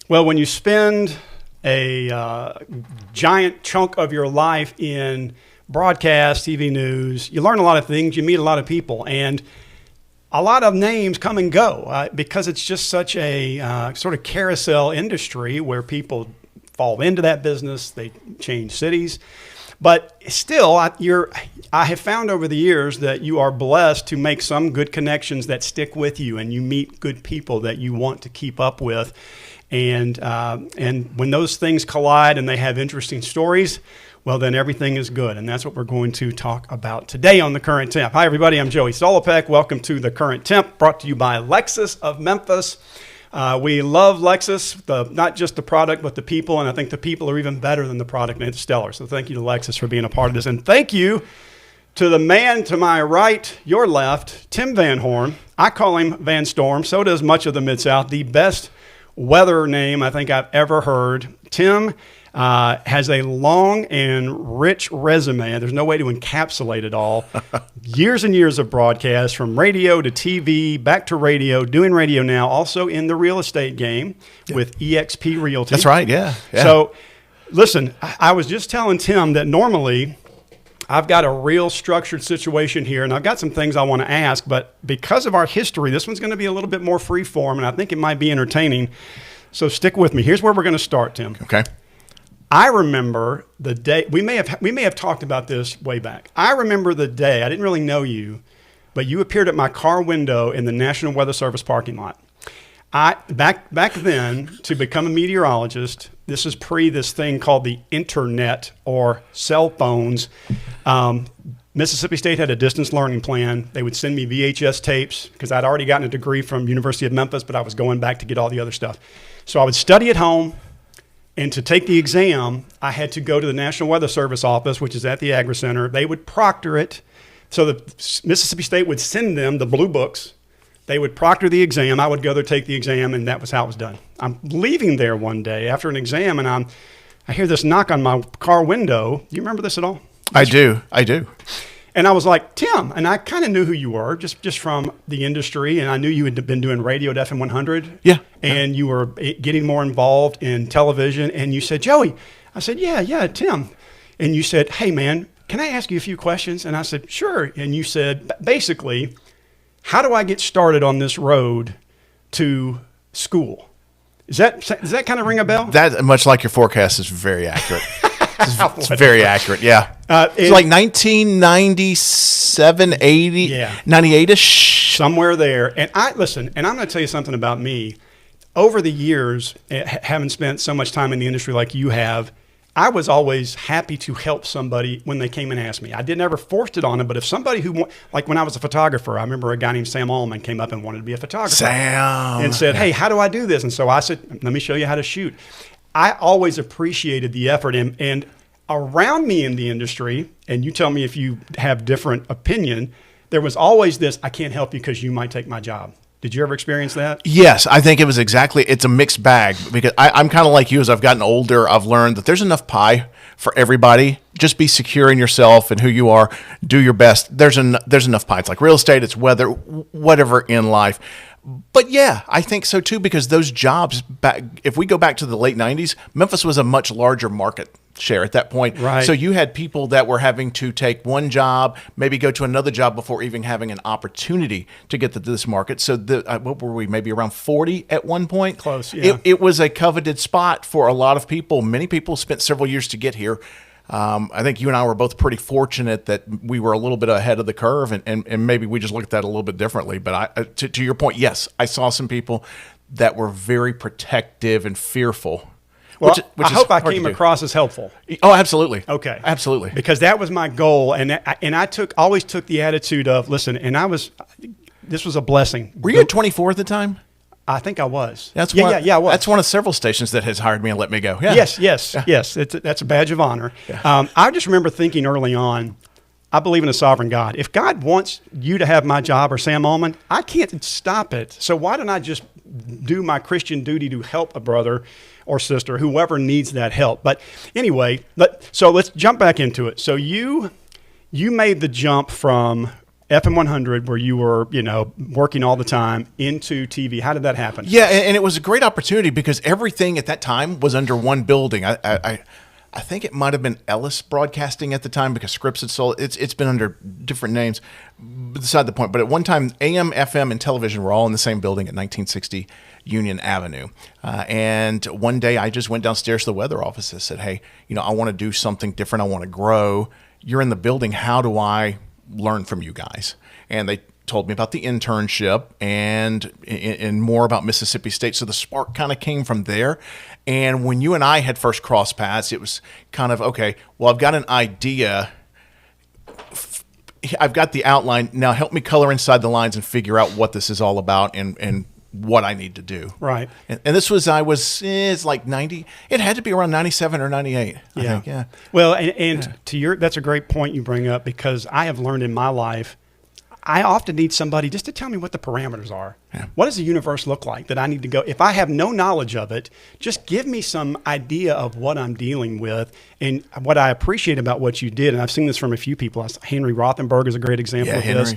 Well, when you spend a giant chunk of your life in broadcast, TV news, you learn a lot of things, you meet a lot of people, and a lot of names come and go because it's just such a sort of carousel industry where people fall into that business, they change cities. But still, I have found over the years that you are blessed to make some good connections that stick with you, and you meet good people that you want to keep up with. And when those things collide and they have interesting stories, well, then everything is good. And that's what we're going to talk about today on the Current Temp. Hi, everybody. I'm Joey Solopek. Welcome to the Current Temp, brought to you by Lexus of Memphis. We love Lexus, not just the product, but the people. And I think the people are even better than the product, and it's stellar. So thank you to Lexus for being a part of this. And thank you to the man to my right, your left, Tim Van Horn. I call him Van Storm. So does much of the Mid-South. The best weather name I think I've ever heard. Tim has a long and rich resume. There's no way to encapsulate it all. Years and years of broadcasts, from radio to TV, back to radio, doing radio now, also in the real estate game with eXp Realty. That's right, yeah. So, listen, I was just telling Tim that normally I've got a real structured situation here, and I've got some things I want to ask, but because of our history, this one's going to be a little bit more free form, and I think it might be entertaining. So stick with me. Here's where we're going to start, Tim. Okay. I remember the day, we may have talked about this way back. I remember the day, I didn't really know you, but you appeared at my car window in the National Weather Service parking lot. Back then, to become a meteorologist, this is pre this thing called the internet or cell phones. Mississippi State had a distance learning plan. They would send me VHS tapes because I'd already gotten a degree from University of Memphis, but I was going back to get all the other stuff. So I would study at home, and to take the exam, I had to go to the National Weather Service office, which is at the Agri Center. They would proctor it. So the Mississippi State would send them the blue books. They would proctor the exam. I would go there, take the exam, and that was how it was done. I'm leaving there one day after an exam, and I hear this knock on my car window. Do you remember this at all? I do. And I was like, Tim, and I kind of knew who you were just from the industry, and I knew you had been doing radio at FM 100. Yeah. And you were getting more involved in television, and you said, Joey. I said, yeah, Tim. And you said, hey, man, can I ask you a few questions? And I said, sure. And you said, basically, how do I get started on this road to school? Does that kind of ring a bell? That, much like your forecast, is very accurate. It's very accurate, yeah. It's like 1997, 80, 98-ish. Somewhere there. And I'm going to tell you something about me. Over the years, having spent so much time in the industry like you have, I was always happy to help somebody when they came and asked me. I didn't ever force it on them, but if somebody like when I was a photographer, I remember a guy named Sam Allman came up and wanted to be a photographer. Sam. And said, hey, how do I do this? And so I said, let me show you how to shoot. I always appreciated the effort, and around me in the industry, and you tell me if you have different opinion, there was always this, I can't help you because you might take my job. Did you ever experience that? Yes, I think it's a mixed bag, because I'm kind of like you. As I've gotten older, I've learned that there's enough pie for everybody. Just be secure in yourself and who you are. Do your best. There's enough pie. It's like real estate, it's weather, whatever in life. But yeah, I think so too, because those jobs, if we go back to the late 90s, Memphis was a much larger market share at that point. Right. So you had people that were having to take one job, maybe go to another job before even having an opportunity to get to this market. So what were we, maybe around 40 at one point? Close, yeah. It was a coveted spot for a lot of people. Many people spent several years to get here. I think you and I were both pretty fortunate that we were a little bit ahead of the curve, and maybe we just looked at that a little bit differently. But to your point, yes, I saw some people that were very protective and fearful. Well, I hope I came across as helpful. Oh, absolutely. Okay. Absolutely. Because that was my goal, and I always took the attitude of, listen, and this was a blessing. Were you at 24 at the time? I think I was. I was. That's one of several stations that has hired me and let me go. Yeah. Yes. That's a badge of honor. Yeah. I just remember thinking early on, I believe in a sovereign God. If God wants you to have my job or Sam Allman, I can't stop it. So why don't I just do my Christian duty to help a brother or sister, whoever needs that help? But anyway, so let's jump back into it. So you made the jump from FM 100, where you were, working all the time, into TV. How did that happen? Yeah, and it was a great opportunity because everything at that time was under one building. I think it might have been Ellis Broadcasting at the time because Scripps had sold. It's been under different names. Beside the point. But at one time, AM, FM, and television were all in the same building at 1960 Union Avenue. And one day I just went downstairs to the weather office and said, hey, I want to do something different. I want to grow. You're in the building. How do I learn from you guys? And they told me about the internship and more about Mississippi State. So the spark kind of came from there. And when you and I had first crossed paths, it was kind of, okay, well, I've got an idea. I've got the outline. Now help me color inside the lines and figure out what this is all about and what I need to do. Right. And this was, it's like 90, it had to be around 97 or 98. I think, yeah. Well, that's a great point you bring up, because I have learned in my life, I often need somebody just to tell me what the parameters are. Yeah. What does the universe look like that I need to go? If I have no knowledge of it, just give me some idea of what I'm dealing with. And what I appreciate about what you did, and I've seen this from a few people, Henry Rothenberg is a great example of this.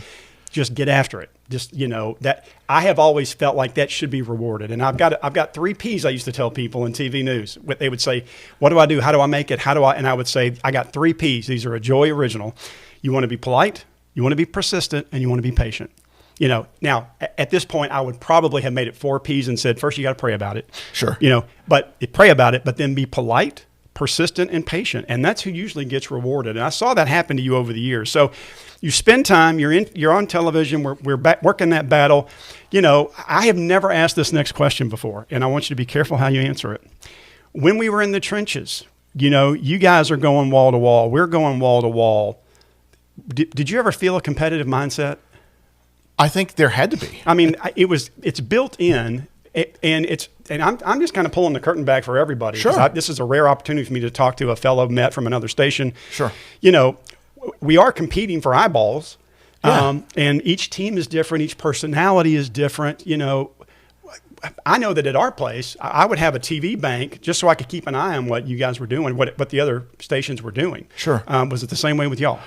Just get after it. Just, that I have always felt like that should be rewarded. And I've got 3 P's I used to tell people in TV news. They would say, what do I do? How do I make it? And I would say, I got 3 P's. These are a Joy original. You want to be polite, you want to be persistent, and you want to be patient. Now at this point, I would probably have made it 4 P's and said, first you got to pray about it. Sure. But pray about it, but then be polite, persistent, and patient. And that's who usually gets rewarded. And I saw that happen to you over the years. So you spend time, you're on television, we're back working that battle. I have never asked this next question before, and I want you to be careful how you answer it. When we were in the trenches, you guys are going wall to wall, we're going wall to wall. Did you ever feel a competitive mindset? I think there had to be. I mean, it's built in, and I'm just kind of pulling the curtain back for everybody. Sure. This is a rare opportunity for me to talk to a fellow Met from another station. Sure. We are competing for eyeballs, yeah. And each team is different. Each personality is different. I know that at our place, I would have a TV bank just so I could keep an eye on what you guys were doing, what the other stations were doing. Sure. Was it the same way with y'all?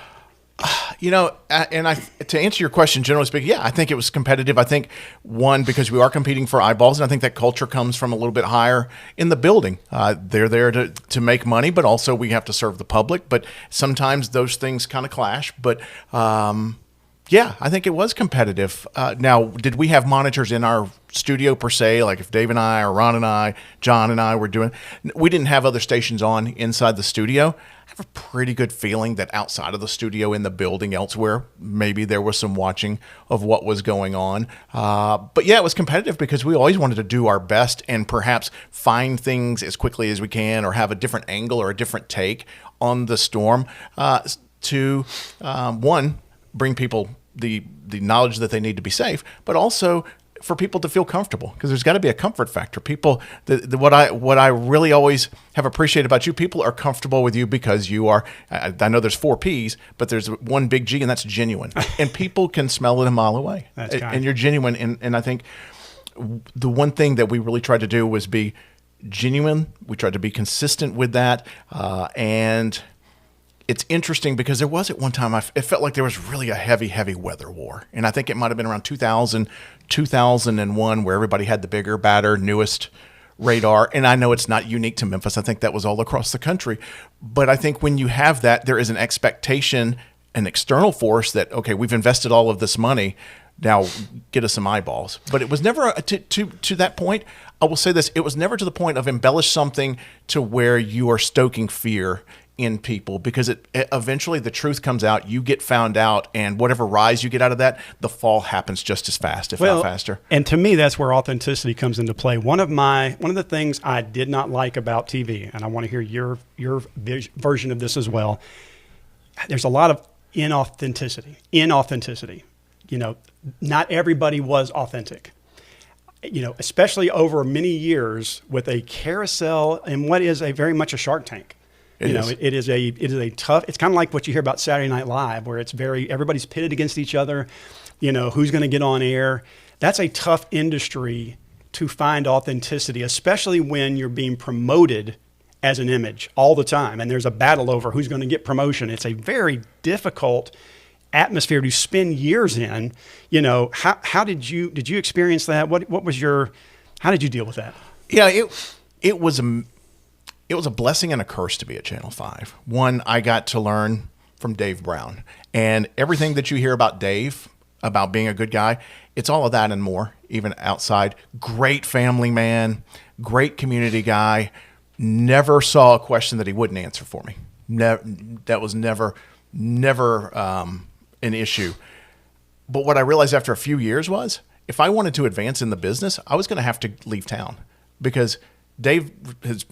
To answer your question, generally speaking, yeah, I think it was competitive. I think, one, because we are competing for eyeballs, and I think that culture comes from a little bit higher in the building. They're there to make money, but also we have to serve the public. But sometimes those things kind of clash. But yeah, I think it was competitive. Now, did we have monitors in our studio per se? Like if Dave and I, or Ron and I, John and I were doing, we didn't have other stations on inside the studio. I have a pretty good feeling that outside of the studio in the building elsewhere, maybe there was some watching of what was going on. But yeah, it was competitive because we always wanted to do our best and perhaps find things as quickly as we can, or have a different angle or a different take on the storm to one, bring people the knowledge that they need to be safe, but also for people to feel comfortable, because there's got to be a comfort factor. People, what I really always have appreciated about you, people are comfortable with you because you are. I know there's 4 P's, but there's one big G, and that's genuine. And people can smell it a mile away. That's kind. And you're genuine. And I think the one thing that we really tried to do was be genuine. We tried to be consistent with that, and it's interesting because there was at one time, it felt like there was really a heavy weather war. And I think it might have been around 2000, 2001, where everybody had the bigger, badder, newest radar. And I know it's not unique to Memphis. I think that was all across the country. But I think when you have that, there is an expectation, an external force that, okay, we've invested all of this money, now get us some eyeballs. But it was never to that point. I will say this, it was never to the point of embellish something to where you are stoking fear in people, because it eventually the truth comes out, you get found out, and whatever rise you get out of that, the fall happens just as fast, if not faster. And to me, that's where authenticity comes into play. One of the things I did not like about TV, and I want to hear your version of this as well, there's a lot of inauthenticity. Not everybody was authentic. Especially over many years with a carousel and what is very much a Shark Tank. It is a tough. It's kind of like what you hear about Saturday Night Live, where it's everybody's pitted against each other. Who's going to get on air? That's a tough industry to find authenticity, especially when you're being promoted as an image all the time, and there's a battle over who's going to get promotion. It's a very difficult atmosphere to spend years in. How did you experience that? How did you deal with that? Yeah, it was a blessing and a curse to be at Channel 5. One, I got to learn from Dave Brown, and everything that you hear about Dave, about being a good guy, it's all of that and more, even outside. Great family man, great community guy. Never saw a question that he wouldn't answer for me. That was never an issue. But what I realized after a few years was, if I wanted to advance in the business, I was going to have to leave town, because Dave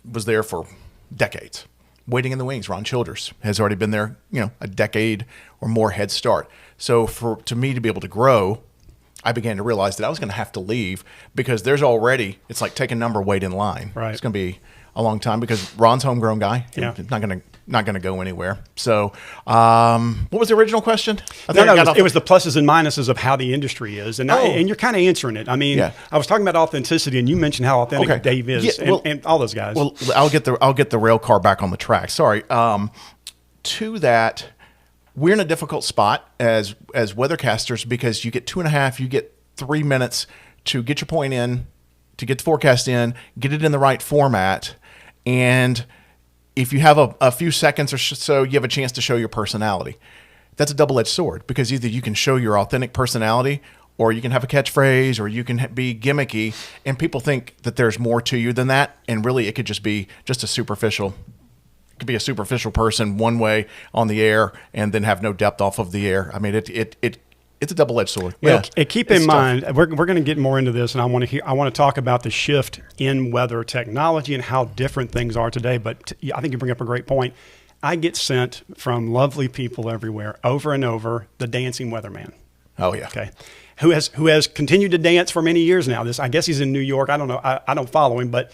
was there for decades, waiting in the wings. Ron Childers has already been there, a decade or more head start. So to me to be able to grow, I began to realize that I was going to have to leave, because it's like taking number wait in line. Right. It's going to be a long time, because Ron's homegrown guy. Yeah. He's not going to go anywhere. So, what was the original question? It was the pluses and minuses of how the industry is, and you're kind of answering it. I mean, I was talking about authenticity, and you mentioned how authentic Dave is, and all those guys. Well, I'll get the rail car back on the track. Sorry. To that, we're in a difficult spot as weathercasters, because you get 2.5, you get 3 minutes to get your point in, to get the forecast in, get it in the right format, and if you have a few seconds or so, you have a chance to show your personality. That's a double-edged sword, because either you can show your authentic personality, or you can have a catchphrase, or you can be gimmicky, and people think that there's more to you than that, and really it could just be just a superficial person one way on the air and then have no depth off of the air. I mean, it's a double-edged sword. Well, keep in mind, we're going to get more into this, and I want to talk about the shift in weather technology and how different things are today. But I think you bring up a great point. I get sent from lovely people everywhere, over and over, the dancing weatherman. Oh yeah. Okay. Who has continued to dance for many years now. I guess he's in New York. I don't know. I don't follow him, but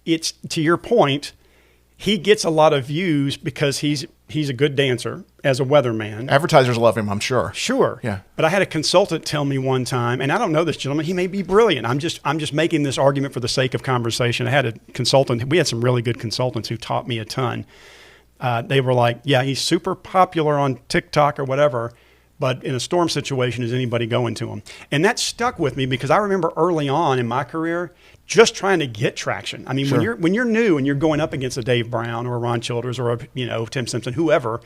it's, to your point, he gets a lot of views because he's a good dancer as a weatherman. Advertisers love him, I'm sure. Sure. Yeah. But I had a consultant tell me one time, and I don't know this gentleman, he may be brilliant. I'm just making this argument for the sake of conversation. I had a consultant, we had some really good consultants who taught me a ton. They were like, yeah, he's super popular on TikTok or whatever, but in a storm situation, is anybody going to him? And that stuck with me, because I remember early on in my career just trying to get traction. I mean, sure. when you're new and you're going up against a Dave Brown or a Ron Childers or a Tim Simpson, whoever,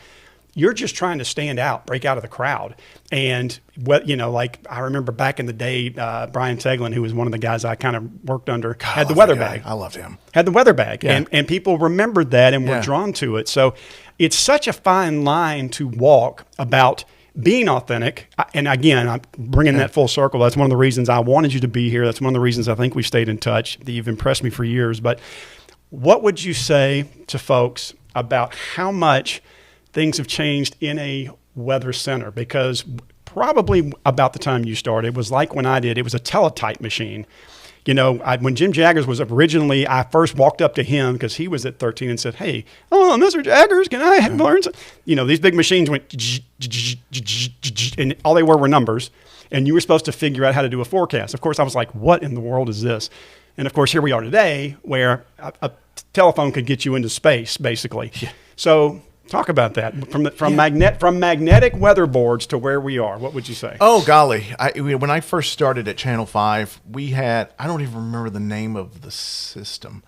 you're just trying to stand out, break out of the crowd. And like I remember back in the day, Brian Teglin, who was one of the guys I kind of worked under, had the weather bag. I loved him. Had the weather bag, yeah. and people remembered that and were drawn to it. So it's such a fine line to walk about being authentic. And again, I'm bringing that full circle. That's one of the reasons I wanted you to be here. That's one of the reasons I think we've stayed in touch. You've impressed me for years. But what would you say to folks about how much things have changed in a weather center? Because probably about the time you started, it was like when I did, it was a teletype machine. When Jim Jaggers was originally, I first walked up to him because he was at 13 and said, "Hey, Mr. Jaggers, can I learn some?" These big machines went, and all they were numbers, and you were supposed to figure out how to do a forecast. Of course, I was like, what in the world is this? And of course, here we are today, where a telephone could get you into space, basically. Yeah. So talk about that from magnetic weather boards to where we are. What would you say? Oh golly! When I first started at Channel 5, we had, I don't even remember the name of the system,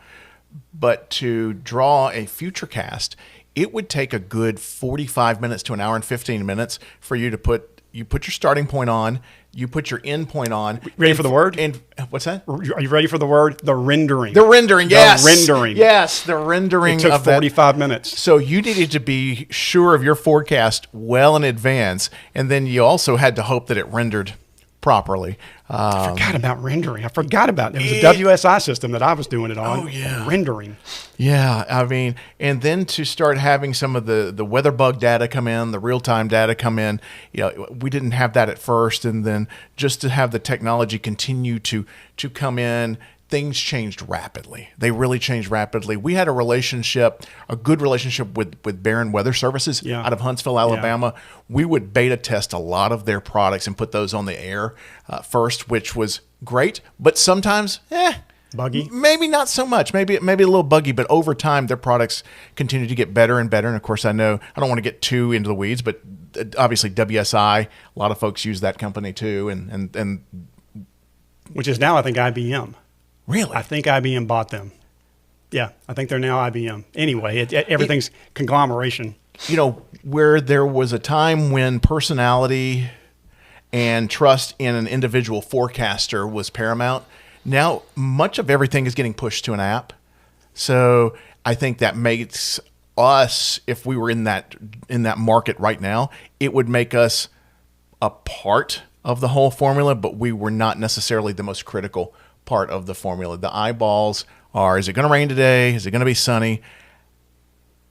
but to draw a futurecast, it would take a good 45 minutes to an hour and 15 minutes for you to put your starting point on. You put your end point on. Ready for the word? And what's that? Are you ready for the word? The rendering. The rendering, yes. The rendering. Yes, the rendering. It took of 45 minutes. So you needed to be sure of your forecast well in advance, and then you also had to hope that it rendered properly. I forgot about rendering. I forgot about it. It was a WSI system that I was doing it on. Oh, yeah. Rendering. Yeah, I mean, and then to start having some of the weather bug data come in, the real-time data come in, we didn't have that at first, and then just to have the technology continue to come in, things changed rapidly. They really changed rapidly. We had a good relationship with Barron Weather Services out of Huntsville, Alabama. Yeah. We would beta test a lot of their products and put those on the air first, which was great, but sometimes, Buggy? Maybe not so much. Maybe a little buggy, but over time, their products continue to get better and better. And of course, I know I don't want to get too into the weeds, but obviously WSI, a lot of folks use that company too, and which is now I think IBM. Really, I think IBM bought them. Yeah, I think they're now IBM. Anyway, everything's conglomeration. You know, where there was a time when personality and trust in an individual forecaster was paramount. Now, much of everything is getting pushed to an app. So I think that makes us, if we were in that market right now, it would make us a part of the whole formula, but we were not necessarily the most critical part of the formula. The eyeballs are, is it going to rain today? Is it going to be sunny?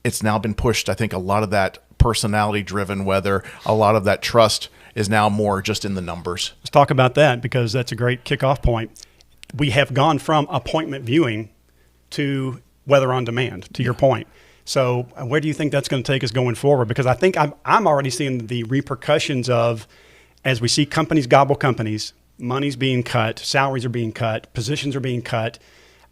It's now been pushed. I think a lot of that personality-driven weather, a lot of that trust is now more just in the numbers. Let's talk about that because that's a great kickoff point. We have gone from appointment viewing to weather on demand, to your point. So where do you think that's going to take us going forward? Because I think I'm already seeing the repercussions of, as we see companies gobble companies, money's being cut, salaries are being cut, positions are being cut.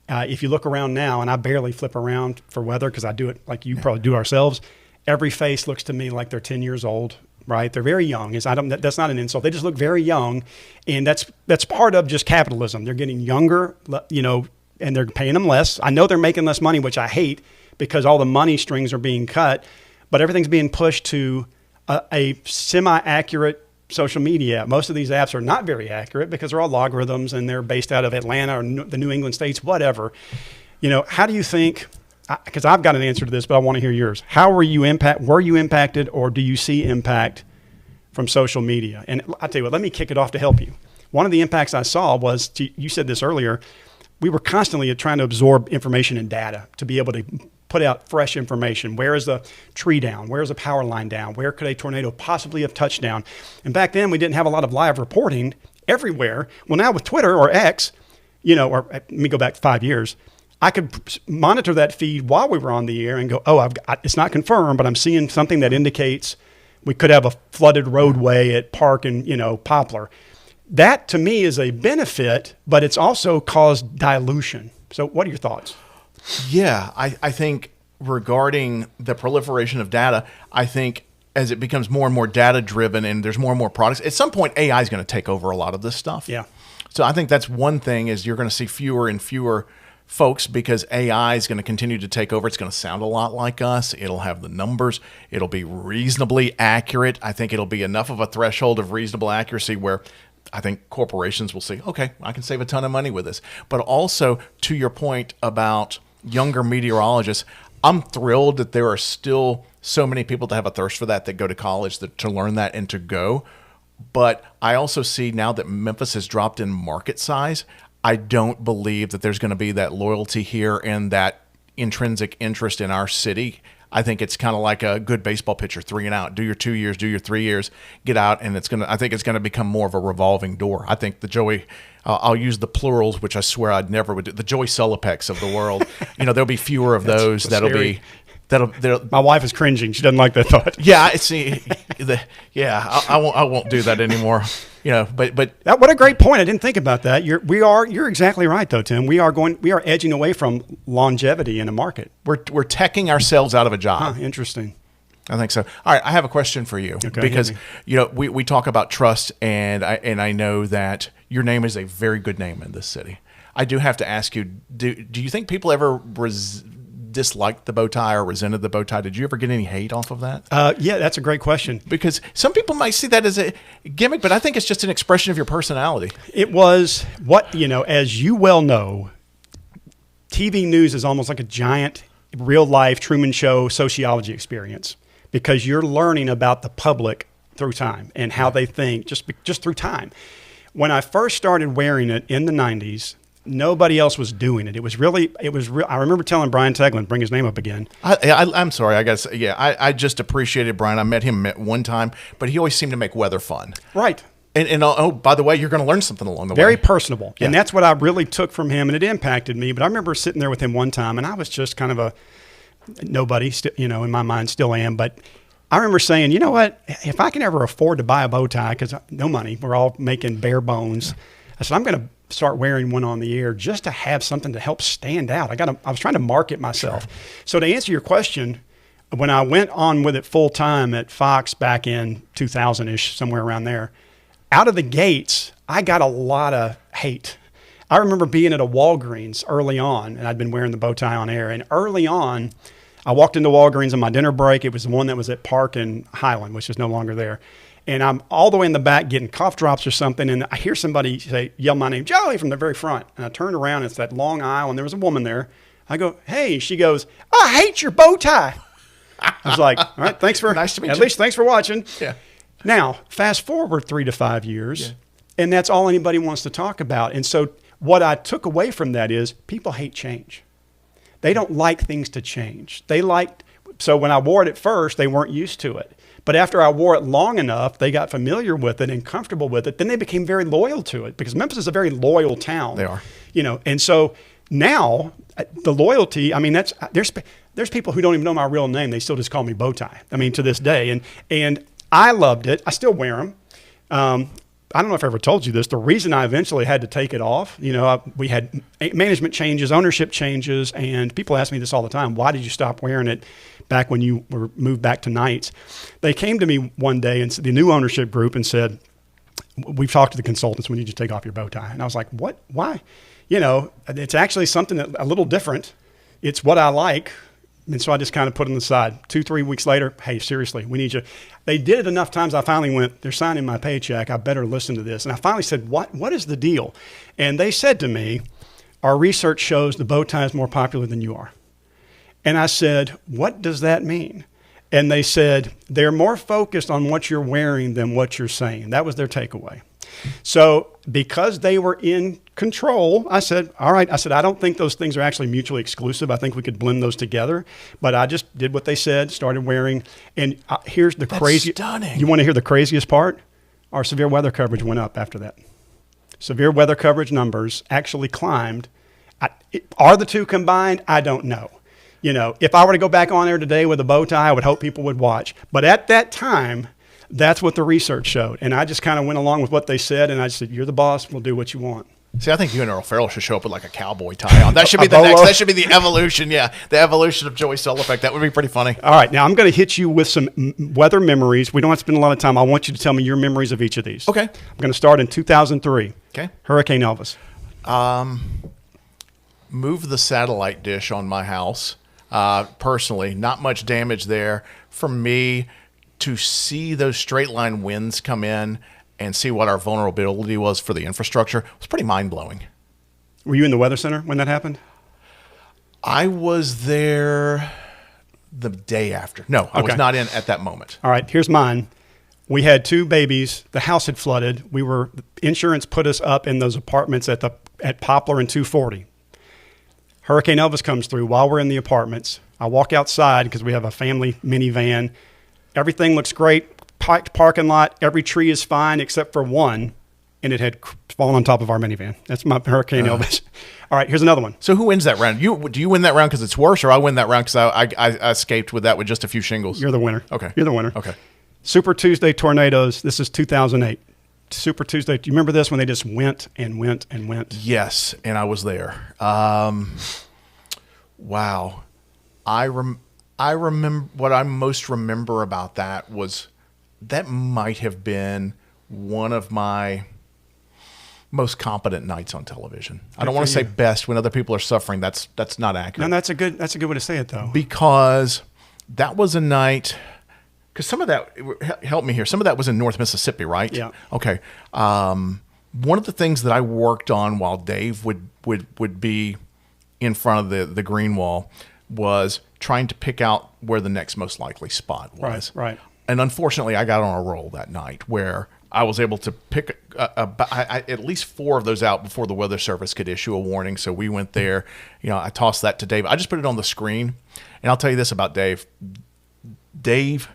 If you look around now, and I barely flip around for weather because I do it like you probably do ourselves, every face looks to me like they're 10 years old. Right, they're very young. That's not an insult. They just look very young, and that's part of just capitalism. They're getting younger, and they're paying them less. I know they're making less money, which I hate because all the money strings are being cut, but everything's being pushed to a semi-accurate social media. Most of these apps are not very accurate because they're all logarithms and they're based out of Atlanta or the New England states, whatever. How do you think? Because I've got an answer to this, but I want to hear yours. How were you impacted, or do you see impact from social media? And I'll tell you what, let me kick it off to help you. One of the impacts I saw was, you said this earlier, we were constantly trying to absorb information and data to be able to put out fresh information. Where is the tree down? Where is a power line down? Where could a tornado possibly have touched down? And back then, we didn't have a lot of live reporting everywhere. Well, now with Twitter or X, or let me go back 5 years, I could monitor that feed while we were on the air and go, it's not confirmed, but I'm seeing something that indicates we could have a flooded roadway at Park and, Poplar. That to me is a benefit, but it's also caused dilution. So what are your thoughts? Yeah, I think regarding the proliferation of data, I think as it becomes more and more data driven and there's more and more products, at some point AI is going to take over a lot of this stuff. Yeah. So I think that's one thing is you're going to see fewer and fewer folks because AI is going to continue to take over. It's going to sound a lot like us. It'll have the numbers. It'll be reasonably accurate. I think it'll be enough of a threshold of reasonable accuracy where I think corporations will say, okay, I can save a ton of money with this. But also to your point about younger meteorologists, I'm thrilled that there are still so many people that have a thirst for that go to college to learn that and to go. But I also see now that Memphis has dropped in market size, I don't believe that there's going to be that loyalty here and that intrinsic interest in our city. I think it's kind of like a good baseball pitcher, 3 and out. Do your 2 years, do your 3 years, get out, and I think it's going to become more of a revolving door. I think the Joey, I'll use the plurals, which I swear I'd never would do. The Joey Sullipex of the world. There'll be fewer of those. My wife is cringing. She doesn't like that thought. Yeah, see, I won't do that anymore. But what a great point. I didn't think about that. You're exactly right though, Tim. We are edging away from longevity in a market. We're teching ourselves out of a job. Interesting. I think so. All right, I have a question for you because we talk about trust, and I know that your name is a very good name in this city. I do have to ask you: do you think people ever disliked the bow tie or resented the bow tie? Did you ever get any hate off of that? Yeah, that's a great question. Because some people might see that as a gimmick, but I think it's just an expression of your personality. It was as you well know, TV news is almost like a giant real life Truman Show sociology experience because you're learning about the public through time and how they think just through time. When I first started wearing it in the 90s, nobody else was doing it. It was real. I remember telling Brian Teglin, bring his name up again. I'm sorry. I just appreciated Brian. I met him one time, but he always seemed to make weather fun. Right. And by the way, you're going to learn something along the way. Very personable. Yeah. And that's what I really took from him, and it impacted me. But I remember sitting there with him one time, and I was just kind of a nobody, in my mind still am. But I remember saying, if I can ever afford to buy a bow tie, because no money, we're all making bare bones, I said, I'm going to start wearing one on the air just to have something to help stand out. I was trying to market myself. Sure. So to answer your question, when I went on with it full time at Fox back in 2000-ish, somewhere around there, out of the gates, I got a lot of hate. I remember being at a Walgreens early on, and I'd been wearing the bow tie on air. And early on, I walked into Walgreens on my dinner break. It was the one that was at Park and Highland, which is no longer there. And I'm all the way in the back getting cough drops or something, and I hear somebody yell my name, Joey, from the very front. And I turned around, and it's that long aisle, and there was a woman there. I go, hey. She goes, I hate your bow tie. I was like, all right, thanks for, nice to meet at you. least thanks for watching. Yeah. Now, fast forward 3 to 5 years, and that's all anybody wants to talk about. And so what I took away from that is people hate change. They don't like things to change. So when I wore it at first, they weren't used to it. But after I wore it long enough, they got familiar with it and comfortable with it. Then they became very loyal to it because Memphis is a very loyal town. They are. And so now the loyalty, I mean, there's people who don't even know my real name. They still just call me Bowtie. I mean, to this day. And I loved it. I still wear them. I don't know if I ever told you this. The reason I eventually had to take it off, we had management changes, ownership changes, and people ask me this all the time. Why did you stop wearing it back when you were moved back to nights? They came to me one day, and the new ownership group, and said, we've talked to the consultants. We need you to take off your bow tie. And I was like, what? Why? It's actually something that a little different. It's what I like. And so I just kind of put it on the side. 2-3 weeks later, hey, seriously, we need you. They did it enough times. I finally went, they're signing my paycheck. I better listen to this. And I finally said, what is the deal? And they said to me, our research shows the bow tie is more popular than you are. And I said, what does that mean? And they said, they're more focused on what you're wearing than what you're saying. That was their takeaway. So because they were in control, I said, all right. I said, I don't think those things are actually mutually exclusive. I think we could blend those together. But I just did what they said, started wearing. And here's the crazy. Stunning. You want to hear the craziest part? Our severe weather coverage went up after that. Severe weather coverage numbers actually climbed. Are the two combined? I don't know. If I were to go back on air today with a bow tie, I would hope people would watch. But at that time, that's what the research showed. And I just kind of went along with what they said. And I said, you're the boss. We'll do what you want. See, I think you and Earl Farrell should show up with like a cowboy tie on. That should be the next. That should be the evolution. Yeah, the evolution of Joey Solifek. That would be pretty funny. All right, now I'm going to hit you with some weather memories. We don't have to spend a lot of time. I want you to tell me your memories of each of these. Okay. I'm going to start in 2003. Okay. Hurricane Elvis. Move the satellite dish on my house. Personally, not much damage there. For me to see those straight line winds come in and see what our vulnerability was for the infrastructure was pretty mind-blowing. Were you in the weather center when that happened? I was there the day after. No, I was not in at that moment. All right, here's mine. We had 2 babies. The house had flooded. Insurance put us up in those apartments at Poplar and 240. Hurricane Elvis comes through while we're in the apartments. I walk outside because we have a family minivan. Everything looks great. Packed parking lot. Every tree is fine except for one, and it had fallen on top of our minivan. That's my Hurricane Elvis. All right, here's another one. So who wins that round? Do you win that round because it's worse, or I win that round because I escaped with that with just a few shingles? You're the winner. Okay. You're the winner. Okay. Super Tuesday tornadoes. This is 2008. Super Tuesday. Do you remember this when they just went and went and went? Yes, and I was there. Wow. I remember what I most remember about that was that might have been one of my most competent nights on television. I don't want to say best when other people are suffering. That's not accurate. No, that's a good way to say it though. Because that was a night. Because some of that, help me here. Some of that was in North Mississippi, right? Yeah. Okay. One of the things that I worked on while Dave would be in front of the green wall was trying to pick out where the next most likely spot was. Right. And unfortunately, I got on a roll that night where I was able to pick at least 4 of those out before the Weather Service could issue a warning. So we went there. I tossed that to Dave. I just put it on the screen, and I'll tell you this about Dave. Dave.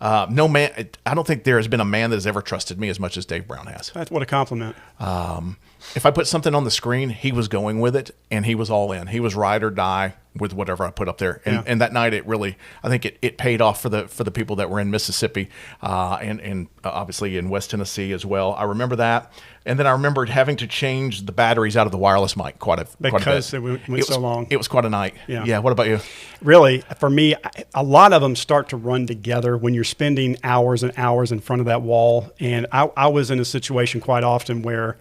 No man, I don't think there has been a man that has ever trusted me as much as Dave Brown has. That's what a compliment. If I put something on the screen, he was going with it, and he was all in. He was ride or die. with whatever I put up there. And Yeah. and that night I think it paid off for the people that were in Mississippi, and obviously in West Tennessee as well. I remember that. And then I remembered having to change the batteries out of the wireless mic quite a Because bit. it went so long. It was quite a night. Yeah. What about you? Really, for me, a lot of them start to run together when you're spending hours and hours in front of that wall. And I was in a situation quite often where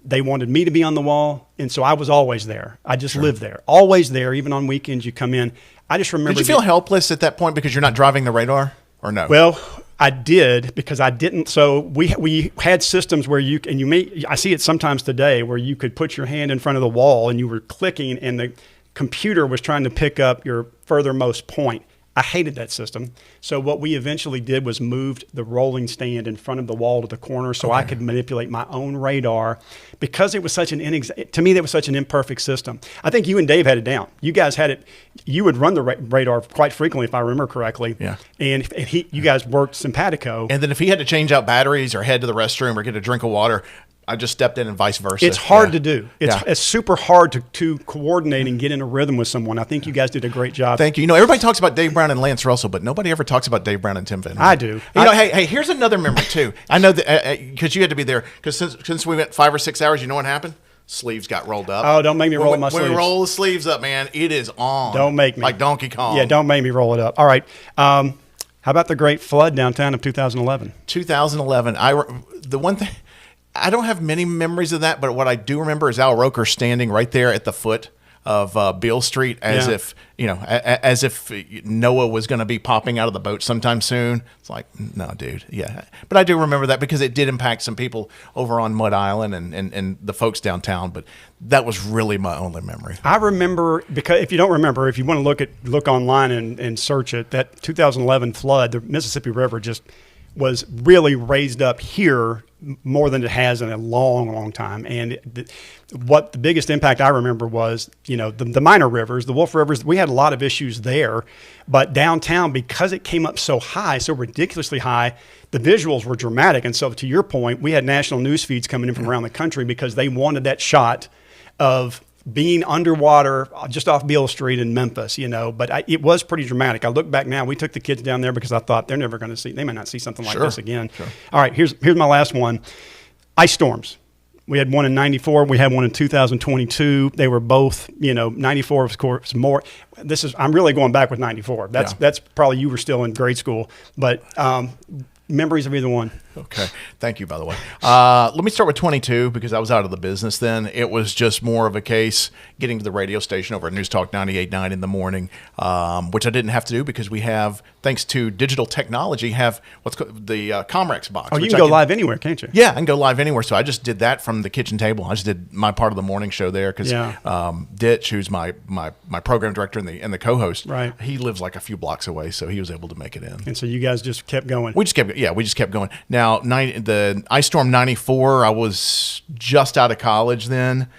they wanted me to be on the wall, and so I was always there. I just lived there, always there. Even on weekends, you come in. I just remember. Did you feel helpless at that point because you're not driving the radar, or no? Well, I did, because I didn't. So we had systems where I see it sometimes today, where you could put your hand in front of the wall and you were clicking, and the computer was trying to pick up your furthermost point. I hated that system. So what we eventually did was moved the rolling stand in front of the wall to the corner so I could manipulate my own radar, because it was such to me, that was such an imperfect system. I think you and Dave had it down. You guys had it. You would run the radar quite frequently, if I remember correctly. Yeah. And you guys worked simpatico. And then if he had to change out batteries or head to the restroom or get a drink of water, I just stepped in and vice versa. It's hard to do. It's super hard to coordinate and get in a rhythm with someone. I think you guys did a great job. Thank you. Everybody talks about Dave Brown and Lance Russell, but nobody ever talks about Dave Brown and Tim Fenton. I do. Hey, here's another memory too. I know that because you had to be there, because since we went 5 or 6 hours, you know what happened? Sleeves got rolled up. Oh, don't make me roll my sleeves. When we roll the sleeves up, man, it is on. Don't make me. Like Donkey Kong. Yeah, don't make me roll it up. All right. How about the great flood downtown of 2011? 2011. The one thing, I don't have many memories of that, but what I do remember is Al Roker standing right there at the foot of Beale Street, as if as if Noah was going to be popping out of the boat sometime soon. It's like, no, dude, yeah. But I do remember that because it did impact some people over on Mud Island and the folks downtown. But that was really my only memory. I remember, because if you don't remember, if you want to look online and search it, that 2011 flood, the Mississippi River just was really raised up here more than it has in a long, long time. And what the biggest impact I remember was, the minor rivers, the Wolf Rivers, we had a lot of issues there. But downtown, because it came up so high, so ridiculously high, the visuals were dramatic. And so to your point, we had national news feeds coming in from around the country because they wanted that shot of being underwater just off Beale Street in Memphis, but it was pretty dramatic. I look back now, we took the kids down there because I thought they may not see something like this again. Sure. All right, here's my last one. Ice storms. We had one in 94. We had one in 2022. They were both, 94, of course, more. I'm really going back with 94. That's probably, you were still in grade school, but memories of either one. Okay. Thank you, by the way. Let me start with 22 because I was out of the business then. It was just more of a case getting to the radio station over at News Talk 98.9 in the morning, which I didn't have to do because we have, thanks to digital technology, have what's called the Comrex box. Oh, you can go live anywhere, can't you? Yeah, I can go live anywhere. So I just did that from the kitchen table. I just did my part of the morning show there because Ditch, who's my program director and the co-host, right, he lives like a few blocks away, so he was able to make it in. And so you guys just kept going. We just kept going. Now, the Ice Storm 94, I was just out of college then.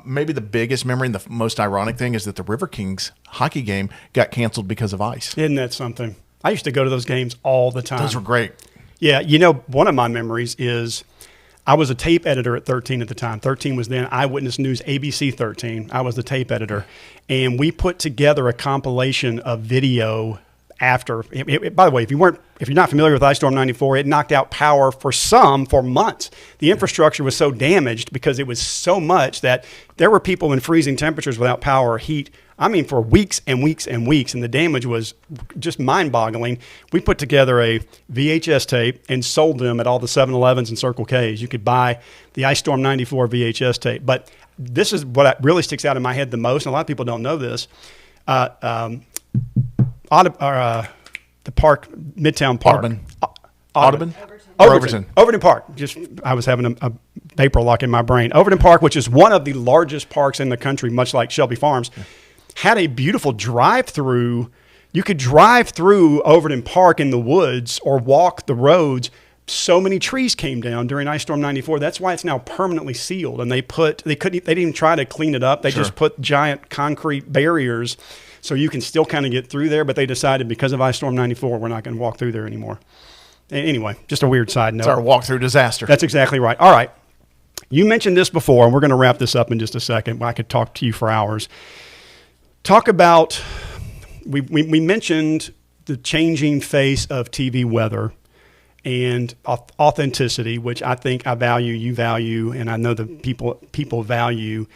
Maybe the biggest memory and the most ironic thing is that the River Kings hockey game got canceled because of ice. Isn't that something? I used to go to those games all the time. Those were great. Yeah, one of my memories is I was a tape editor at 13 at the time. 13 was then Eyewitness News ABC 13. I was the tape editor. And we put together a compilation of video after. By the way, if you're not familiar with Ice Storm 94, it knocked out power for months. The infrastructure was so damaged because it was so much that there were people in freezing temperatures without power or heat. I mean, for weeks and weeks and weeks, and the damage was just mind-boggling. We put together a VHS tape and sold them at all the 7-Elevens and Circle K's. You could buy the Ice Storm 94 VHS tape. But this is what really sticks out in my head the most, and a lot of people don't know this. The park, Midtown Park. Audubon? Overton Park. I was having a vapor lock in my brain. Overton Park, which is one of the largest parks in the country, much like Shelby Farms, had a beautiful drive-through. You could drive through Overton Park in the woods or walk the roads. So many trees came down during Ice Storm 94. That's why it's now permanently sealed. And they didn't even try to clean it up. They just put giant concrete barriers so you can still kind of get through there. But they decided because of Ice Storm 94, we're not going to walk through there anymore. Anyway, just a weird side note. It's our walk-through disaster. That's exactly right. All right. You mentioned this before, and we're going to wrap this up in just a second. I could talk to you for hours. Talk about, we mentioned the changing face of TV weather and authenticity, which I think I value, you value, and I know the people value.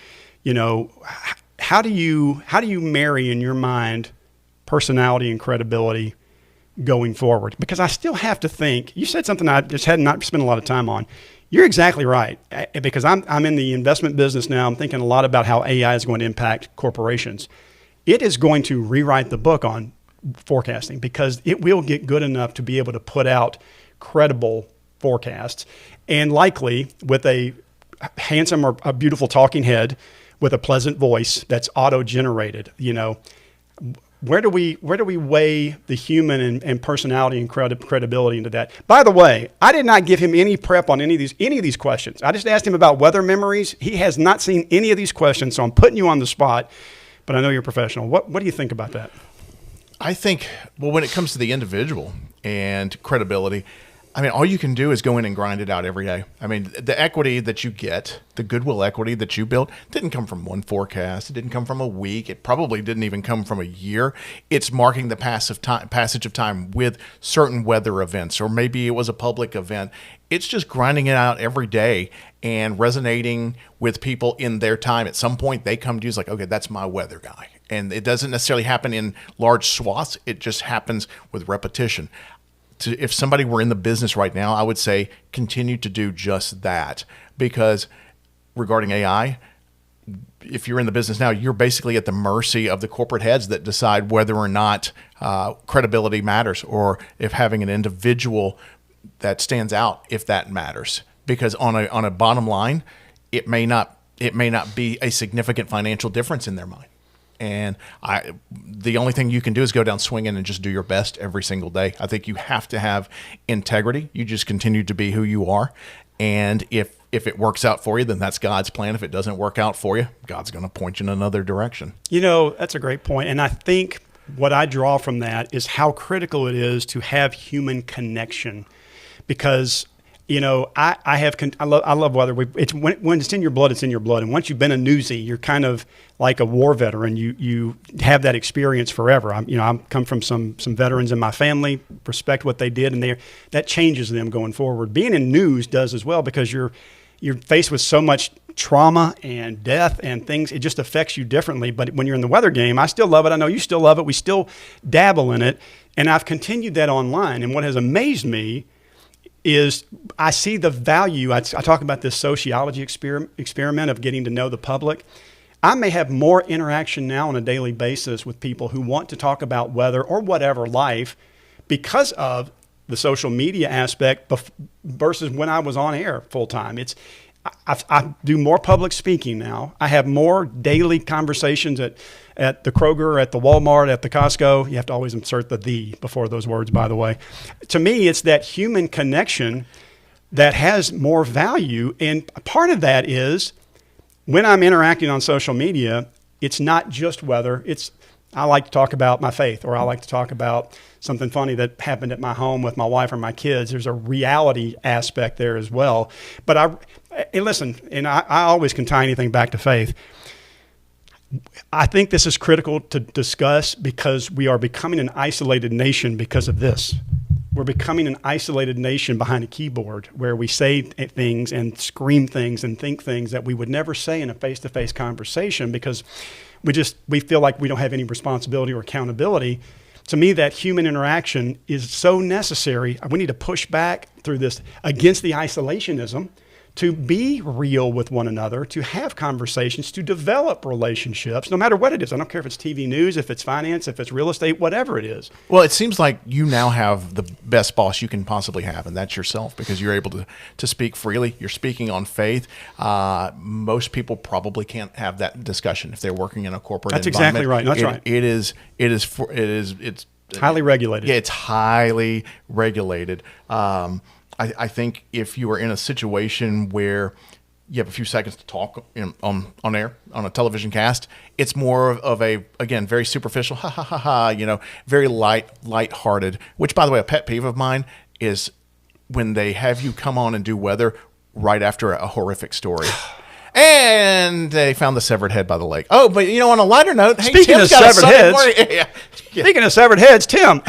How do you marry in your mind personality and credibility going forward? Because I still have to think. You said something I just had not spent a lot of time on. You're exactly right. Because I'm in the investment business now. I'm thinking a lot about how AI is going to impact corporations. It is going to rewrite the book on forecasting because it will get good enough to be able to put out credible forecasts, and likely with a handsome or a beautiful talking head with a pleasant voice that's auto-generated. Where do we weigh the human and personality and credibility into that? By the way, I did not give him any prep on any of these questions. I just asked him about weather memories. He has not seen any of these questions, so I'm putting you on the spot. But I know you're a professional. What do you think about that? I think, well, when it comes to the individual and credibility, I mean, all you can do is go in and grind it out every day. I mean, the equity that you get, the goodwill equity that you built, didn't come from one forecast. It didn't come from a week. It probably didn't even come from a year. It's marking the passage of time with certain weather events, or maybe it was a public event. It's just grinding it out every day and resonating with people in their time. At some point, they come to you as like, okay, that's my weather guy. And it doesn't necessarily happen in large swaths. It just happens with repetition. If somebody were in the business right now, I would say continue to do just that, because regarding AI, if you're in the business now, you're basically at the mercy of the corporate heads that decide whether or not credibility matters, or if having an individual that stands out, if that matters. Because on a bottom line, it may not be a significant financial difference in their mind. And the only thing you can do is go down swinging and just do your best every single day. I think you have to have integrity. You just continue to be who you are. And if it works out for you, then that's God's plan. If it doesn't work out for you, God's going to point you in another direction. That's a great point. And I think what I draw from that is how critical it is to have human connection. Because I love weather. When it's in your blood, it's in your blood. And once you've been a newsie, you're kind of like a war veteran. You have that experience forever. I'm come from some veterans in my family, respect what they did, and that changes them going forward. Being in news does as well, because you're faced with so much trauma and death and things. It just affects you differently. But when you're in the weather game, I still love it. I know you still love it. We still dabble in it, and I've continued that online. And what has amazed me is I see the value. I talk about this sociology experiment of getting to know the public. I may have more interaction now on a daily basis with people who want to talk about weather or whatever life because of the social media aspect versus when I was on air full time. I do more public speaking now. I have more daily conversations at the Kroger, at the Walmart, at the Costco. You have to always insert the before those words, by the way. To me, it's that human connection that has more value. And part of that is when I'm interacting on social media, it's not just weather. I like to talk about my faith, or I like to talk about something funny that happened at my home with my wife or my kids. There's a reality aspect there as well. But I always can tie anything back to faith. I think this is critical to discuss because we are becoming an isolated nation because of this. We're becoming an isolated nation behind a keyboard where we say things and scream things and think things that we would never say in a face-to-face conversation because we feel like we don't have any responsibility or accountability. To me, that human interaction is so necessary. We need to push back through this against the isolationism, to be real with one another, to have conversations, to develop relationships, no matter what it is. I don't care if it's TV news, if it's finance, if it's real estate, whatever it is. Well, it seems like you now have the best boss you can possibly have, and that's yourself, because you're able to speak freely. You're speaking on faith. Most people probably can't have that discussion if they're working in a corporate That's environment. Exactly right. That's right. It's highly regulated. Yeah, it's highly regulated. I think if you are in a situation where you have a few seconds to talk on air, on a television cast, it's more of a, again, very superficial, very lighthearted, which, by the way, a pet peeve of mine is when they have you come on and do weather right after a horrific story. And they found the severed head by the lake. Oh, but on a lighter note, hey, Speaking Tim's of got a severed Sunday heads, morning- yeah. Speaking of severed heads, Tim.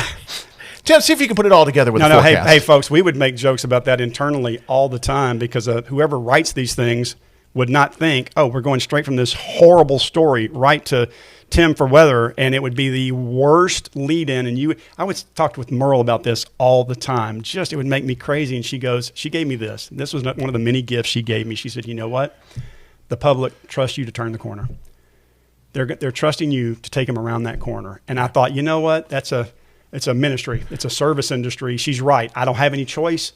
Tim, see if you can put it all together with the No, forecast. hey, folks, we would make jokes about that internally all the time because whoever writes these things would not think, oh, we're going straight from this horrible story right to Tim for weather, and it would be the worst lead-in. And I would talk with Merle about this all the time. Just it would make me crazy. And she gave me this. This was one of the many gifts she gave me. She said, you know what? The public trusts you to turn the corner. They're trusting you to take them around that corner. And I thought, you know what? It's a ministry. It's a service industry. She's right. I don't have any choice.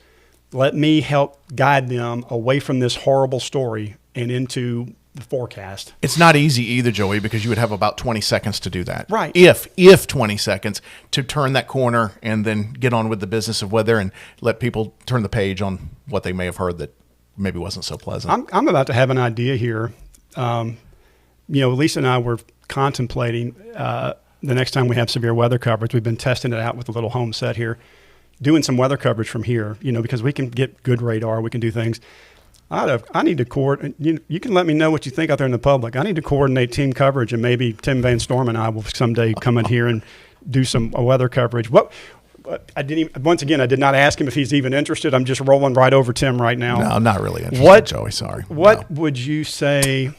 Let me help guide them away from this horrible story and into the forecast. It's not easy either, Joey, because you would have about 20 seconds to do that. Right. If 20 seconds to turn that corner and then get on with the business of weather and let people turn the page on what they may have heard that maybe wasn't so pleasant. I'm about to have an idea here. Lisa and I were contemplating the next time we have severe weather coverage. We've been testing it out with a little home set here, doing some weather coverage from here, because we can get good radar. We can do things. I need to coordinate. You can let me know what you think out there in the public. I need to coordinate team coverage, and maybe Tim Van Storm and I will someday come in here and do some weather coverage. I did not ask him if he's even interested. I'm just rolling right over Tim right now. No, I'm not really interested, Joey. Sorry. What would you say?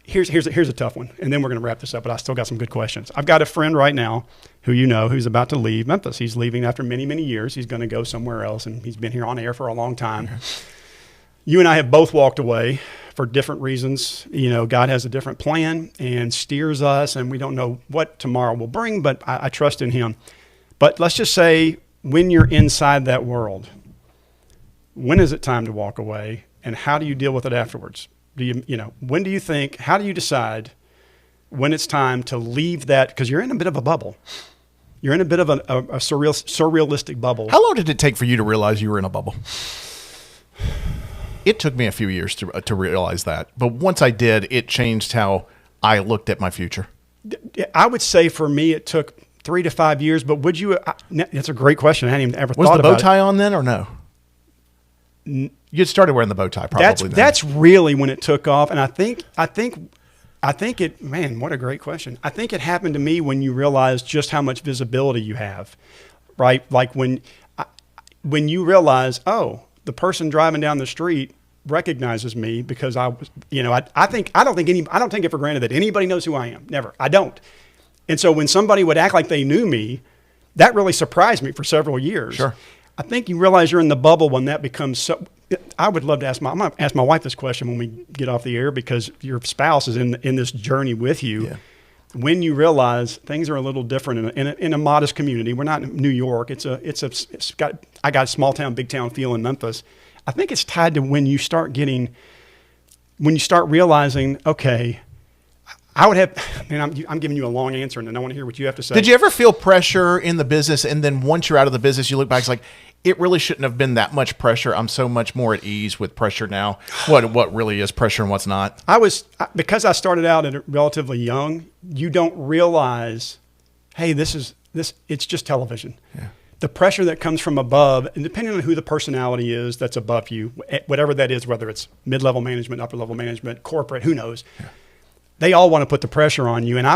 Here's a tough one, and then we're going to wrap this up, but I still got some good questions. I've got a friend right now who's about to leave Memphis. He's leaving after many, many years. He's going to go somewhere else, and he's been here on air for a long time. You and I have both walked away for different reasons. God has a different plan and steers us, and we don't know what tomorrow will bring, but I trust in him. But let's just say when you're inside that world, when is it time to walk away, and how do you deal with it afterwards? When do you think, how do you decide when it's time to leave that? Because you're in a bit of a bubble. You're in a bit of a surrealistic bubble. How long did it take for you to realize you were in a bubble? It took me a few years to realize that. But once I did, it changed how I looked at my future. I would say for me, it took 3 to 5 years. But would you, that's a great question. I hadn't even ever thought about it. Was the bow tie on then or no? You started wearing the bow tie probably. That's really when it took off, and I think it. Man, what a great question. I think it happened to me when you realize just how much visibility you have, right? Like when you realize, oh, the person driving down the street recognizes me because I was, I don't take it for granted that anybody knows who I am. Never, I don't. And so when somebody would act like they knew me, that really surprised me for several years. Sure. I think you realize you're in the bubble when that becomes so. I would love to I'm going to ask my wife this question when we get off the air because your spouse is in this journey with you. Yeah. When you realize things are a little different in a modest community, we're not in New York. I got a small town, big town feel in Memphis. I think it's tied to when you start realizing, okay, I'm giving you a long answer, and then I want to hear what you have to say. Did you ever feel pressure in the business, and then once you're out of the business, you look back, it's like, it really shouldn't have been that much pressure. I'm so much more at ease with pressure now. What really is pressure and what's not? Because I started out at relatively young, you don't realize, hey, it's just television. Yeah. The pressure that comes from above, and depending on who the personality is that's above you, whatever that is, whether it's mid-level management, upper-level management, corporate, who knows, they all want to put the pressure on you. And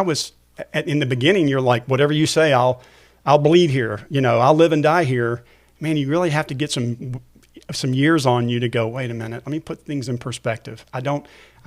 in the beginning, you're like, whatever you say, I'll bleed here. I'll live and die here. Man, you really have to get some years on you to go, wait a minute, let me put things in perspective. I've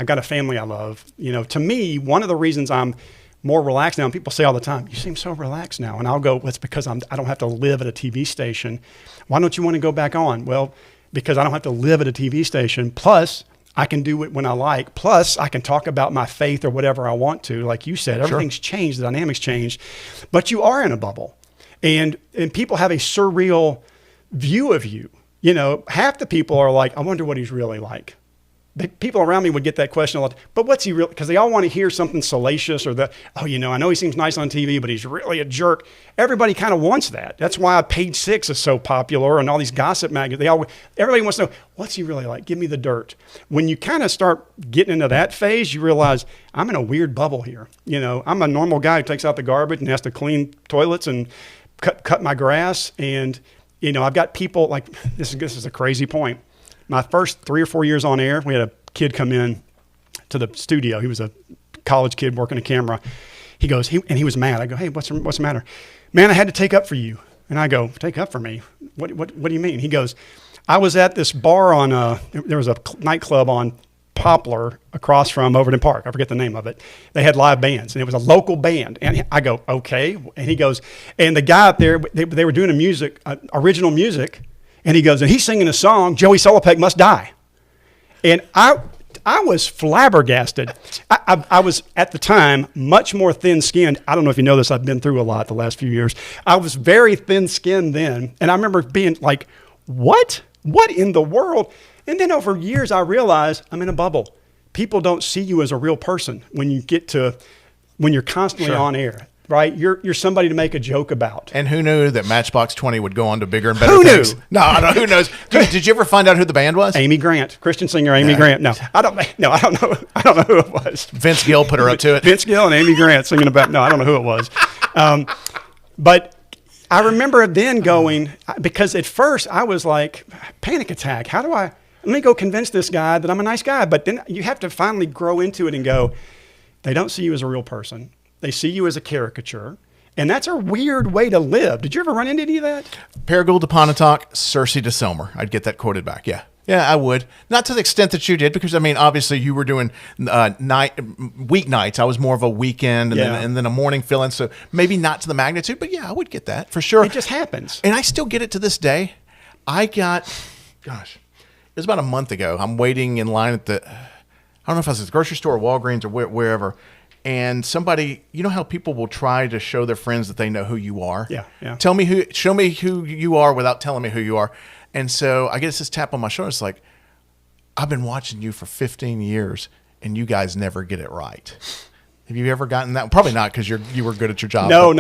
got a family I love. To me, one of the reasons I'm more relaxed now, and people say all the time, you seem so relaxed now. And I'll go, well, it's because I don't have to live at a TV station. Why don't you want to go back on? Well, because I don't have to live at a TV station. Plus, I can do it when I like. Plus, I can talk about my faith or whatever I want to. Like you said, everything's changed, the dynamics changed. But you are in a bubble. And people have a surreal view of you. Half the people are like, I wonder what he's really like. People around me would get that question a lot. But what's he really? Because they all want to hear something salacious or I know he seems nice on TV, but he's really a jerk. Everybody kind of wants that. That's why Page Six is so popular and all these gossip magazines. Everybody wants to know, what's he really like? Give me the dirt. When you kind of start getting into that phase, you realize I'm in a weird bubble here. I'm a normal guy who takes out the garbage and has to clean toilets and cut my grass. And, I've got people like, this is a crazy point. My first 3 or 4 years on air, we had a kid come in to the studio. He was a college kid working a camera. He goes, and he was mad. I go, hey, what's the matter? Man, I had to take up for you. And I go, take up for me? What do you mean? He goes, I was at this bar on, there was a nightclub on Poplar across from Overton Park. I forget the name of it. They had live bands, and it was a local band. And I go, okay. And he goes, and the guy up there, they were doing original music. And he goes, and he's singing a song, Joey Solopek Must Die. And I was flabbergasted. I was, at the time, much more thin-skinned. I don't know if you know this. I've been through a lot the last few years. I was very thin-skinned then. And I remember being like, what? What in the world? And then over years, I realized I'm in a bubble. People don't see you as a real person when you're constantly on air. Right? You're somebody to make a joke about. And who knew that Matchbox 20 would go on to bigger and better who things? Knew? No, I don't know. Who knows? Did you ever find out who the band was? Amy Grant, Christian singer Amy Grant. No, I don't know. I don't know who it was. Vince Gill put her up to it. Vince Gill and Amy Grant singing about. No, I don't know who it was. But I remember then going, because at first I was like, panic attack. Let me go convince this guy that I'm a nice guy. But then you have to finally grow into it and go, they don't see you as a real person. They see you as a caricature. And that's a weird way to live. Did you ever run into any of that? Paragould to Pontotoc, Cersei to Selmer. I'd get that quoted back. Yeah. Yeah, I would. Not to the extent that you did, because, I mean, obviously you were doing weeknights. I was more of a weekend and then a morning fill-in. So maybe not to the magnitude, but yeah, I would get that for sure. It just happens. And I still get it to this day. It was about a month ago. I'm waiting in line at I don't know if I was at the grocery store or Walgreens or wherever. And somebody, you know how people will try to show their friends that they know who you are? Yeah. Show me who you are without telling me who you are. And so I get this tap on my shoulder. It's like, I've been watching you for 15 years and you guys never get it right. Have you ever gotten that? Probably not, because you were good at your job. No.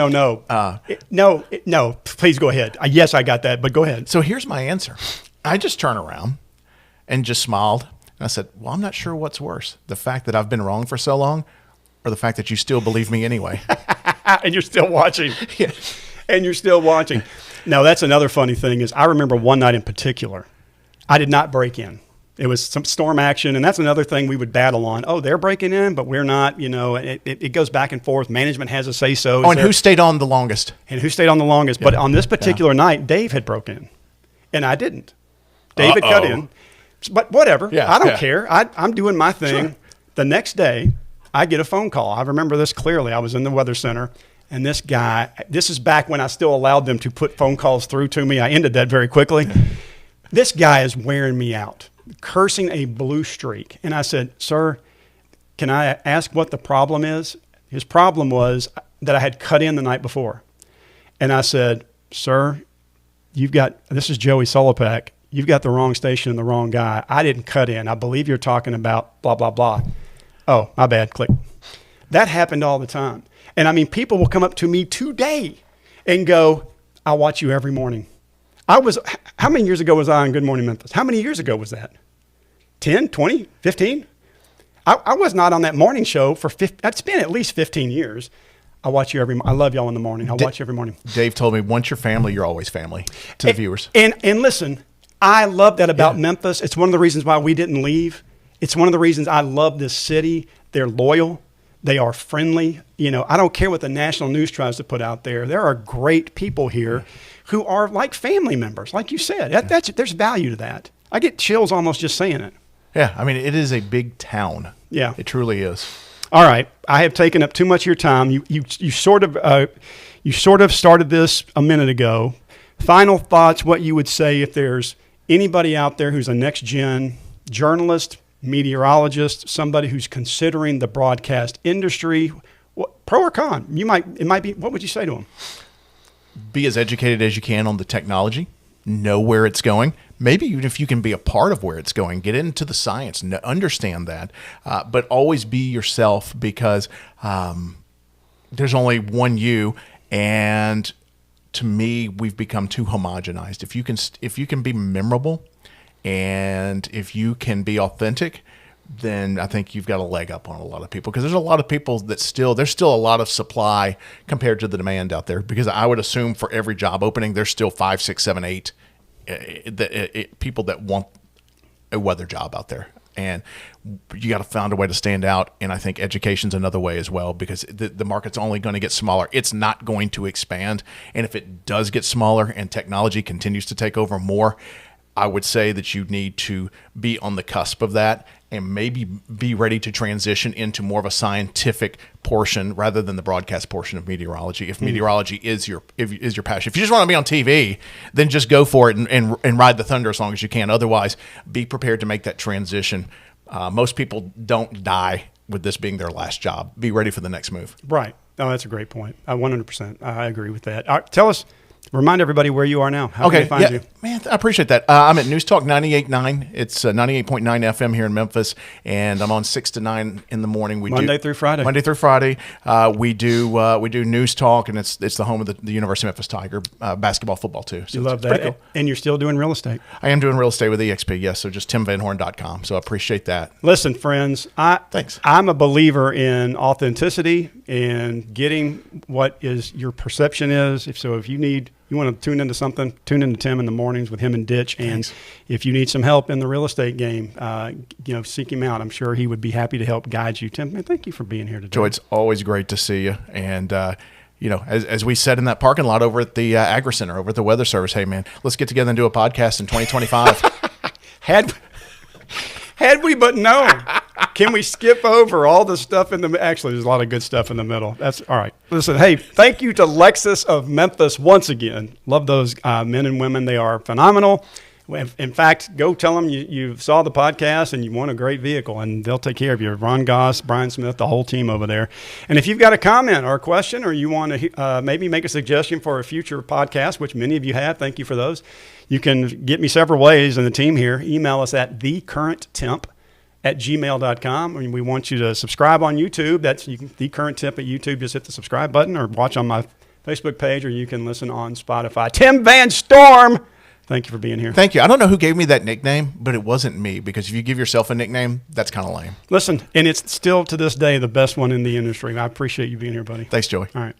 No. Please go ahead. Yes, I got that, but go ahead. So here's my answer. I just turned around and just smiled. And I said, well, I'm not sure what's worse. The fact that I've been wrong for so long, or the fact that you still believe me anyway. And you're still watching. Yeah. And you're still watching. Now, that's another funny thing is I remember one night in particular, I did not break in. It was some storm action, and that's another thing we would battle on. Oh, they're breaking in, but we're not. You know, it goes back and forth. Management has a say-so. Oh, and who stayed on the longest? Yeah. But on this particular night, Dave had broken in, and I didn't. Dave had cut in. But whatever. I don't care. I'm doing my thing. Sure. The next day, I get a phone call. I remember this clearly. I was in the weather center, and this guy, this is back when I still allowed them to put phone calls through to me. I ended that very quickly. This guy is wearing me out, cursing a blue streak. And I said, sir, can I ask what the problem is? His problem was that I had cut in the night before. And I said, sir, this is Joey Solopek. You've got the wrong station and the wrong guy. I didn't cut in. I believe you're talking about blah, blah, blah. Oh, my bad. Click. That happened all the time. And I mean, people will come up to me today and go, I watch you every morning. How many years ago was I on Good Morning Memphis? How many years ago was that? 10, 20, 15? I was not on that morning show for 15. It's been at least 15 years. I watch you I love y'all in the morning. I watch you every morning. Dave told me, once you're family, you're always family to the viewers. And listen, I love that about Memphis. It's one of the reasons why we didn't leave. It's one of the reasons I love this city. They're loyal. They are friendly. You know, I don't care what the national news tries to put out there. There are great people here who are like family members, like you said. There's value to that. I get chills almost just saying it. Yeah, I mean, it is a big town. Yeah. It truly is. All right. I have taken up too much of your time. You sort of started this a minute ago. Final thoughts, what you would say if there's anybody out there who's a next-gen journalist, meteorologist, somebody who's considering the broadcast industry, pro or con? It might be. What would you say to them? Be as educated as you can on the technology. Know where it's going. Maybe even if you can be a part of where it's going, get into the science, understand that. But always be yourself, because there's only one you. And to me, we've become too homogenized. If you can be memorable, and if you can be authentic, then I think you've got a leg up on a lot of people, because there's a lot of people that there's still a lot of supply compared to the demand out there, because I would assume for every job opening, there's still 5, 6, 7, 8 people that want a weather job out there. And you got to find a way to stand out. And I think education's another way as well, because the market's only going to get smaller. It's not going to expand. And if it does get smaller and technology continues to take over more, I would say that you need to be on the cusp of that and maybe be ready to transition into more of a scientific portion rather than the broadcast portion of meteorology. If meteorology is your passion, if you just want to be on TV, then just go for it and ride the thunder as long as you can. Otherwise, be prepared to make that transition. Most people don't die with this being their last job. Be ready for the next move. Right. Oh, that's a great point. 100%. I agree with that. All right, tell us. Remind everybody where you are now. How can they find you? Man, I appreciate that. I'm at News Talk 98.9. It's 98.9 FM here in Memphis, and I'm on 6 to 9 in the morning. Monday through Friday. Monday through Friday. We do News Talk, and it's the home of the University of Memphis Tiger basketball, football too. So you love that. Cool. And you're still doing real estate. I am doing real estate with EXP, yes. So just timvanhorn.com. So I appreciate that. Listen, friends, thanks. I'm a believer in authenticity and getting what is your perception is. If you want to tune into something, tune into Tim in the mornings with him and Ditch. And Thanks. If you need some help in the real estate game, seek him out. I'm sure he would be happy to help guide you. Tim, man, thank you for being here today. Joe, it's always great to see you. And, as we said in that parking lot over at the Agri Center, over at the Weather Service, hey, man, let's get together and do a podcast in 2025. Had we but known. Can we skip over all the stuff in the – actually, there's a lot of good stuff in the middle. That's all right. Listen, hey, thank you to Lexus of Memphis once again. Love those men and women. They are phenomenal. In fact, go tell them you saw the podcast and you want a great vehicle, and they'll take care of you. Ron Goss, Brian Smith, the whole team over there. And if you've got a comment or a question, or you want to maybe make a suggestion for a future podcast, which many of you have, thank you for those. You can get me several ways, and the team here. Email us at thecurrenttemp@gmail.com. And we want you to subscribe on YouTube. That's The Current Temp at YouTube. Just hit the subscribe button, or watch on my Facebook page, or you can listen on Spotify. Tim Van Storm, thank you for being here. Thank you. I don't know who gave me that nickname, but it wasn't me, because if you give yourself a nickname, that's kind of lame. Listen, and it's still to this day the best one in the industry. I appreciate you being here, buddy. Thanks, Joey. All right.